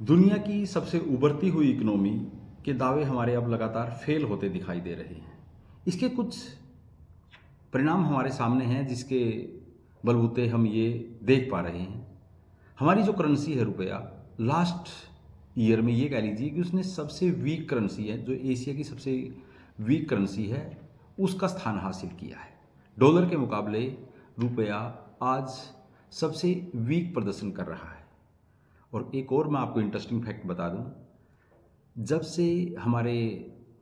दुनिया की सबसे उभरती हुई इकोनॉमी के दावे हमारे अब लगातार फेल होते दिखाई दे रहे हैं। इसके कुछ परिणाम हमारे सामने हैं जिसके बलबूते हम ये देख पा रहे हैं। हमारी जो करेंसी है रुपया, लास्ट ईयर में ये कह लीजिए कि उसने सबसे वीक करेंसी है, जो एशिया की सबसे वीक करेंसी है, उसका स्थान हासिल किया है। डॉलर के मुकाबले रुपया आज सबसे वीक प्रदर्शन कर रहा है। और एक और मैं आपको इंटरेस्टिंग फैक्ट बता दूं, जब से हमारे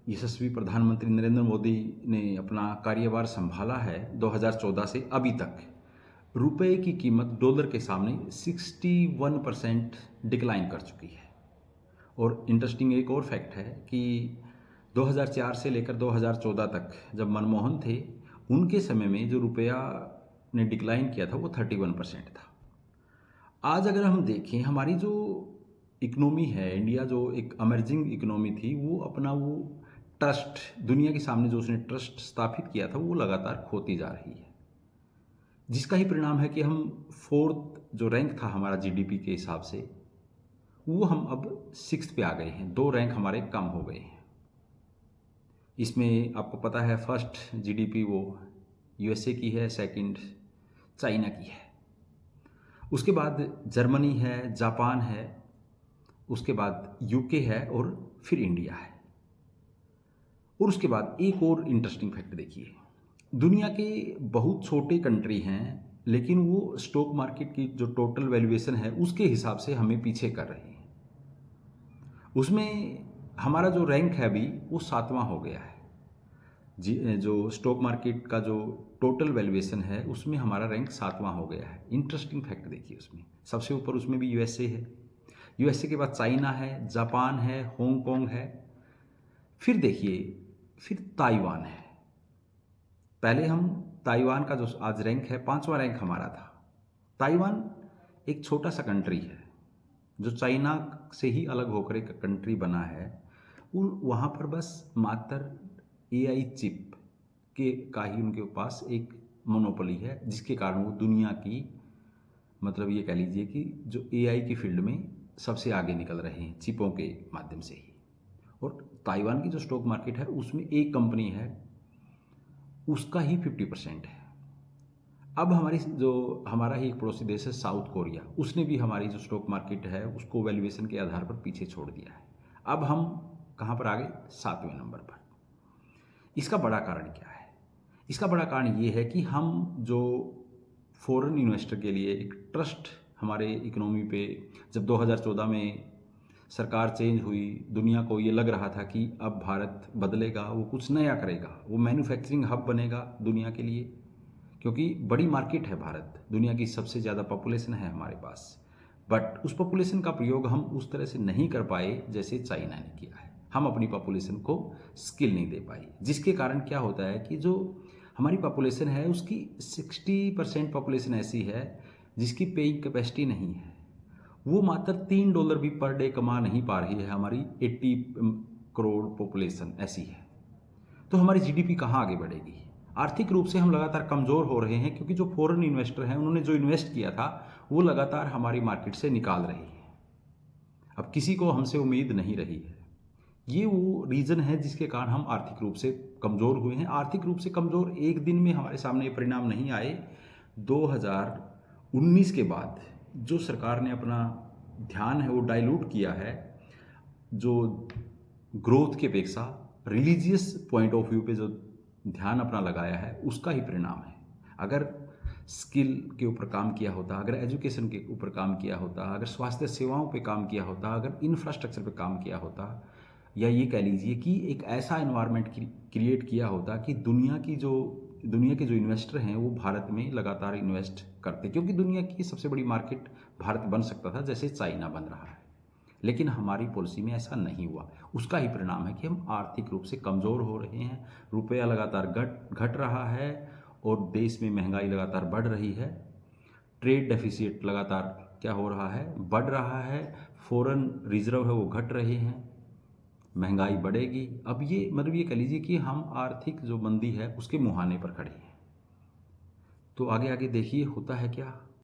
यशस्वी प्रधानमंत्री नरेंद्र मोदी ने अपना कार्यभार संभाला है 2014 से अभी तक, रुपए की कीमत डॉलर के सामने 61% डिक्लाइन कर चुकी है। और इंटरेस्टिंग एक और फैक्ट है कि 2004 से लेकर 2014 तक जब मनमोहन थे, उनके समय में जो रुपया ने डिक्लाइन किया था वो 31% था। आज अगर हम देखें, हमारी जो इकोनॉमी है, इंडिया जो एक अमर्जिंग इकोनॉमी थी, वो अपना वो ट्रस्ट, दुनिया के सामने जो उसने ट्रस्ट स्थापित किया था, वो लगातार खोती जा रही है। जिसका ही परिणाम है कि हम फोर्थ जो रैंक था हमारा जीडीपी के हिसाब से, वो हम अब सिक्स्थ पे आ गए हैं। 2 रैंक हमारे कम हो गए हैं। इसमें आपको पता है फर्स्ट जीडीपी वो यूएसए की है, सेकंड चाइना की है, उसके बाद जर्मनी है, जापान है, उसके बाद यूके है और फिर इंडिया है। और उसके बाद एक और इंटरेस्टिंग फैक्ट देखिए, दुनिया के बहुत छोटे कंट्री हैं, लेकिन वो स्टॉक मार्केट की जो टोटल वैल्यूएशन है उसके हिसाब से हमें पीछे कर रहे हैं। उसमें हमारा जो रैंक है अभी वो 7वां हो गया है। जी, जो स्टॉक मार्केट का जो टोटल वैल्यूएशन है उसमें हमारा रैंक 7वां हो गया है। इंटरेस्टिंग फैक्ट देखिए, उसमें सबसे ऊपर उसमें भी यूएसए है, यूएसए के बाद चाइना है, जापान है, हांगकांग है, फिर देखिए फिर ताइवान है। पहले हम ताइवान का जो आज रैंक है, 5वां रैंक हमारा था। ताइवान एक छोटा सा कंट्री है जो चाइना से ही अलग होकर एक कंट्री बना है। वहाँ पर बस मात्र एआई चिप के का ही उनके पास एक मोनोपोली है, जिसके कारण वो दुनिया की, मतलब ये कह लीजिए कि जो एआई की फील्ड में सबसे आगे निकल रहे हैं चिपों के माध्यम से ही। और ताइवान की जो स्टॉक मार्केट है उसमें एक कंपनी है, उसका ही 50% है। अब हमारा ही एक पड़ोसी देश है साउथ कोरिया, उसने भी हमारी जो स्टॉक मार्केट है उसको वैल्यूएशन के आधार पर पीछे छोड़ दिया है। अब हम कहाँ पर आ गए? 7वें नंबर पर। इसका बड़ा कारण क्या है? इसका बड़ा कारण ये है कि हम जो फॉरेन इन्वेस्टर के लिए एक ट्रस्ट हमारे इकोनॉमी पे, जब 2014 में सरकार चेंज हुई, दुनिया को ये लग रहा था कि अब भारत बदलेगा, वो कुछ नया करेगा, वो मैन्युफैक्चरिंग हब बनेगा दुनिया के लिए, क्योंकि बड़ी मार्केट है भारत, दुनिया की सबसे ज़्यादा पॉपुलेशन है हमारे पास। बट उस पॉपुलेशन का प्रयोग हम उस तरह से नहीं कर पाए जैसे चाइना ने किया है। हम अपनी पॉपुलेशन को स्किल नहीं दे पाए, जिसके कारण क्या होता है कि जो हमारी पॉपुलेशन है उसकी 60% पॉपुलेशन ऐसी है जिसकी पेइंग कैपेसिटी नहीं है। वो मात्र $3 भी पर डे कमा नहीं पा रही है। हमारी 80 करोड़ पॉपुलेशन ऐसी है, तो हमारी जीडीपी कहाँ आगे बढ़ेगी? आर्थिक रूप से हम लगातार कमज़ोर हो रहे हैं, क्योंकि जो फॉरेन इन्वेस्टर हैं उन्होंने जो इन्वेस्ट किया था वो लगातार हमारी मार्केट से निकाल रही है। अब किसी को हमसे उम्मीद नहीं रही है। ये वो रीज़न है जिसके कारण हम आर्थिक रूप से कमज़ोर हुए हैं। आर्थिक रूप से कमज़ोर एक दिन में हमारे सामने ये परिणाम नहीं आए। 2019 के बाद जो सरकार ने अपना ध्यान है वो डाइल्यूट किया है, जो ग्रोथ की अपेक्षा रिलीजियस पॉइंट ऑफ व्यू पे जो ध्यान अपना लगाया है, उसका ही परिणाम है। अगर स्किल के ऊपर काम किया होता, अगर एजुकेशन के ऊपर काम किया होता, अगर स्वास्थ्य सेवाओं पे काम किया होता, अगर इंफ्रास्ट्रक्चर पे काम किया होता, या ये कह लीजिए कि एक ऐसा एनवायरनमेंट क्रिएट किया होता कि दुनिया के जो इन्वेस्टर हैं वो भारत में लगातार इन्वेस्ट करते, क्योंकि दुनिया की सबसे बड़ी मार्केट भारत बन सकता था जैसे चाइना बन रहा है। लेकिन हमारी पॉलिसी में ऐसा नहीं हुआ। उसका ही परिणाम है कि हम आर्थिक रूप से कमज़ोर हो रहे हैं, रुपया लगातार घट रहा है और देश में महंगाई लगातार बढ़ रही है, ट्रेड डेफिसिट लगातार क्या हो रहा है? बढ़ रहा है, फॉरेन रिजर्व है वो घट रहे हैं, महंगाई बढ़ेगी। अब ये मतलब ये कह लीजिए कि हम आर्थिक जो मंदी है उसके मुहाने पर खड़े हैं। तो आगे आगे देखिए होता है क्या।